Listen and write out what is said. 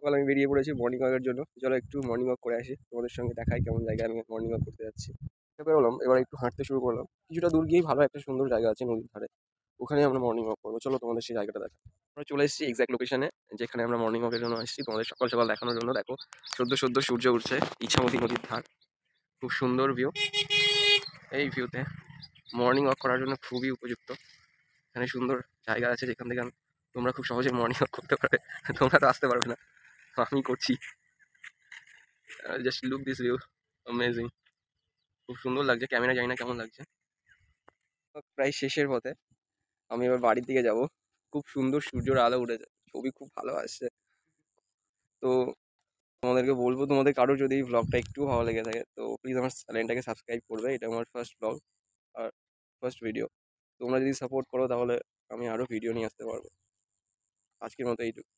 সকাল আমি বেরিয়ে পড়েছি মর্নিং ওয়াকের জন্য। চলো একটু মর্নিং ওয়াক করে আসি, তোমাদের সঙ্গে দেখাই কেমন জায়গায় আমি মর্নিং ওয়াক করতে যাচ্ছি। বেরোলাম, এবার একটু হাঁটতে শুরু করলাম। কিছুটা দূর গিয়েই ভালো একটা সুন্দর জায়গা আছে নদীর ধারে, ওখানে আমরা মর্নিং ওয়াক করবো। চলো তোমাদের সেই জায়গাটা দেখা। আমরা চলে এসেছি এক্সাক্ট লোকেশনে, যেখানে আমরা মর্নিং ওয়াকের জন্য এসেছি তোমাদের সকাল সকাল দেখানোর জন্য। দেখো সদ্য সদ্য সূর্য উঠছে, ইছামতি নদীর ধার, খুব সুন্দর ভিউ। এই ভিউতে মর্নিং ওয়াক করার জন্য খুবই উপযুক্ত। এখানে সুন্দর জায়গা আছে যেখান থেকে তোমরা খুব সহজে মর্নিং ওয়াক করতে পারবে। তোমরা তো আসতে পারবে না, আমি করছি। Just look this view, amazing. খুব সুন্দর লাগছে, ক্যামেরা জানি না কেমন লাগছে। প্রায় শেষের পথে, আমি এবার বাড়ির দিকে যাব। খুব সুন্দর সূর্যের আলো উঠেছে, ছবি খুব ভালো আসছে। তো তোমাদেরকে বলবো, তোমাদের কারো যদি এই ব্লগটা একটু ভালো লেগে থাকে তো প্লিজ আমার চ্যানেলটাকে সাবস্ক্রাইব করবে। এটা আমার ফার্স্ট ব্লগ আর ফার্স্ট ভিডিও। তোমরা যদি সাপোর্ট করো তাহলে আমি আরও ভিডিও নিয়ে আসতে পারবো। আজকের মতো এইটুকু।